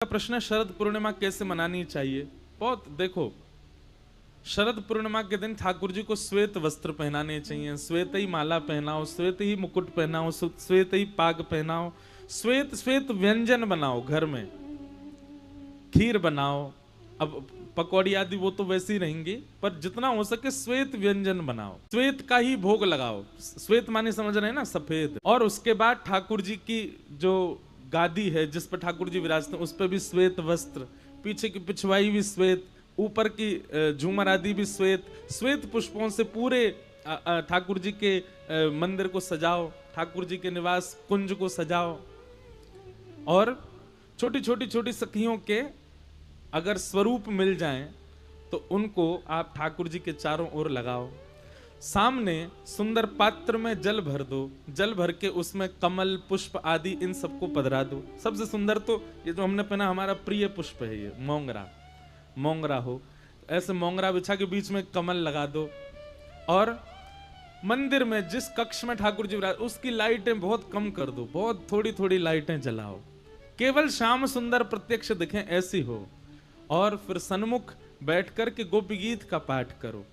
प्रश्न है शरद पूर्णिमा कैसे मनानी चाहिए। बहुत देखो, शरद पूर्णिमा के दिन ठाकुर जी को श्वेत वस्त्र पहनाने चाहिए, श्वेत ही माला पहनाओ, श्वेत ही मुकुट पहनाओ, श्वेत ही पाग पहनाओ, श्वेत श्वेत व्यंजन बनाओ, घर में खीर बनाओ। अब पकौड़ी आदि वो तो वैसी रहेंगी, पर जितना हो सके श्वेत व्यंजन बनाओ, श्वेत का ही भोग लगाओ। श्वेत माने समझ रहे हैं ना, सफेद। और उसके बाद ठाकुर जी की जो गादी है जिस पर ठाकुर जी विराजते हैं उस पर भी श्वेत वस्त्र, पीछे की पिछवाई भी श्वेत, ऊपर की झूमर आदि भी श्वेत, श्वेत पुष्पों से पूरे ठाकुर जी के मंदिर को सजाओ, ठाकुर जी के निवास कुंज को सजाओ। और छोटी छोटी छोटी सखियों के अगर स्वरूप मिल जाएं तो उनको आप ठाकुर जी के चारों ओर लगाओ। सामने सुंदर पात्र में जल भर दो, जल भर के उसमें कमल पुष्प आदि इन सबको पधरा दो। सबसे सुंदर तो ये जो हमने पहना हमारा प्रिय पुष्प है, ये मोंगरा, मोंगरा हो, ऐसे मोंगरा बिछा के बीच में कमल लगा दो। और मंदिर में जिस कक्ष में ठाकुर जी विराज उसकी लाइटें बहुत कम कर दो, बहुत थोड़ी थोड़ी लाइटें जलाओ, केवल श्याम सुंदर प्रत्यक्ष दिखें ऐसी हो। और फिर सन्मुख बैठ कर के गोपी गीत का पाठ करो।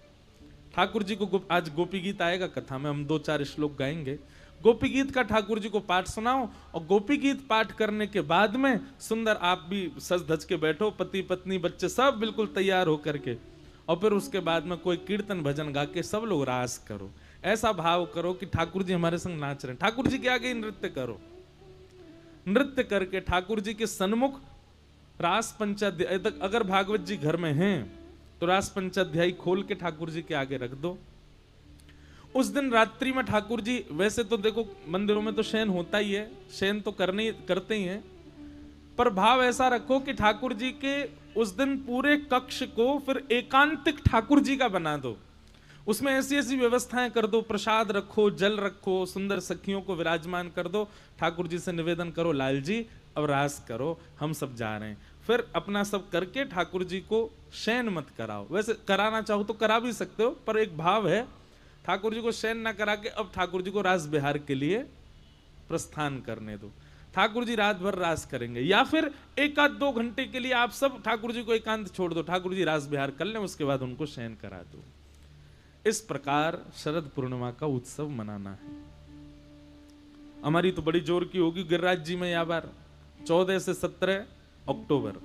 ठाकुर जी को आज गोपी गीत आएगा कथा में, हम 2-4 श्लोक गाएंगे। गोपी गीत का ठाकुर जी को पाठ सुनाओ और गोपी गीत पाठ करने के बाद में सुंदर आप भी सज धज के बैठो, पति पत्नी बच्चे सब बिल्कुल तैयार होकर के, और फिर उसके बाद में कोई कीर्तन भजन गा के सब लोग रास करो। ऐसा भाव करो कि ठाकुर जी हमारे संग नाच रहे हैं। ठाकुर जी के आगे नृत्य करो, नृत्य करके ठाकुर जी के सन्मुख रास पंचाध्याय तक, अगर भागवत जी घर में हैं तो रास पंचाध्यायी खोल के ठाकुर जी के आगे रख दो। उस दिन रात्रि में ठाकुर जी, वैसे तो देखो मंदिरों में तो शयन होता ही है, शयन तो करते ही हैं, पर भाव ऐसा रखो कि ठाकुर जी के उस दिन पूरे कक्ष को फिर एकांतिक ठाकुर जी का बना दो। उसमें ऐसी ऐसी व्यवस्थाएं कर दो, प्रसाद रखो, जल रखो, सुंदर सखियों को विराजमान कर दो। ठाकुर जी से निवेदन करो, लाल जी अब रास करो, हम सब जा रहे हैं। फिर अपना सब करके ठाकुर जी को शयन मत कराओ। वैसे कराना चाहो तो करा भी सकते हो, पर एक भाव है ठाकुर जी को शयन ना करा के अब ठाकुर जी को रास बिहार के लिए प्रस्थान करने दो। ठाकुर जी रात भर रास करेंगे, या फिर 1-2 घंटे के लिए आप सब ठाकुर जी को एकांत छोड़ दो, ठाकुर जी रास बिहार कर लें, उसके बाद उनको शयन करा दो। इस प्रकार शरद पूर्णिमा का उत्सव मनाना है। हमारी तो बड़ी जोर की होगी गिरिराज जी में, या बार 14 से 17 अक्टूबर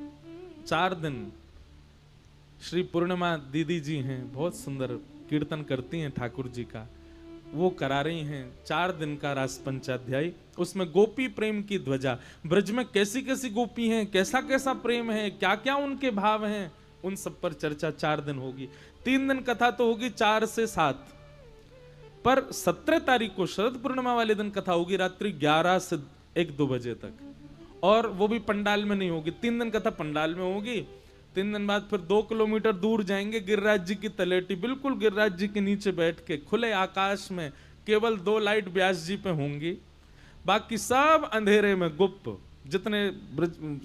4 दिन श्री पूर्णिमा दीदी जी हैं, बहुत सुंदर कीर्तन करती हैं ठाकुर जी का, वो करा रही हैं 4 दिन का रास पंचाध्यायी। उसमें गोपी प्रेम की ध्वजा, ब्रज में कैसी कैसी गोपी हैं, कैसा कैसा प्रेम है, क्या क्या उनके भाव हैं, उन सब पर चर्चा 4 दिन होगी। 3 दिन कथा तो होगी 4 से 7, पर 17 तारीख को शरद पूर्णिमा वाले दिन कथा होगी रात्रि 11 से 1-2 बजे तक, और वो भी पंडाल में नहीं होगी। 3 दिन कथा पंडाल में होगी, 3 दिन बाद फिर 2 किलोमीटर दूर जाएंगे, गिरिराज जी की तलेटी, बिल्कुल गिरिराज जी के नीचे बैठ के खुले आकाश में, केवल 2 लाइट व्यास जी पे होंगी, बाकी सब अंधेरे में गुप्त। जितने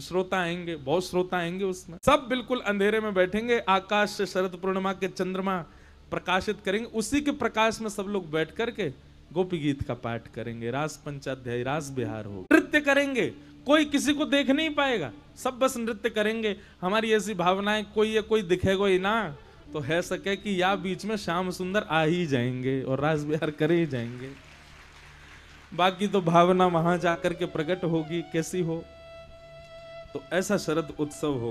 श्रोता आएंगे, बहुत श्रोता आएंगे, उसमें सब बिल्कुल अंधेरे में बैठेंगे, आकाश से शरद पूर्णिमा के चंद्रमा प्रकाशित करेंगे, उसी के प्रकाश में सब लोग बैठ करके गोपी गीत का पाठ करेंगे, रास पंचाध्याय, रास बिहार हो, नृत्य करेंगे, कोई किसी को देख नहीं पाएगा, सब बस नृत्य करेंगे। हमारी ऐसी भावनाएं, कोई दिखेगा ही ना तो है सके कि या बीच में श्याम सुंदर आ ही जाएंगे और रास बिहार करे ही जाएंगे, बाकी तो भावना वहां जाकर के प्रकट होगी कैसी हो। तो ऐसा शरद उत्सव हो।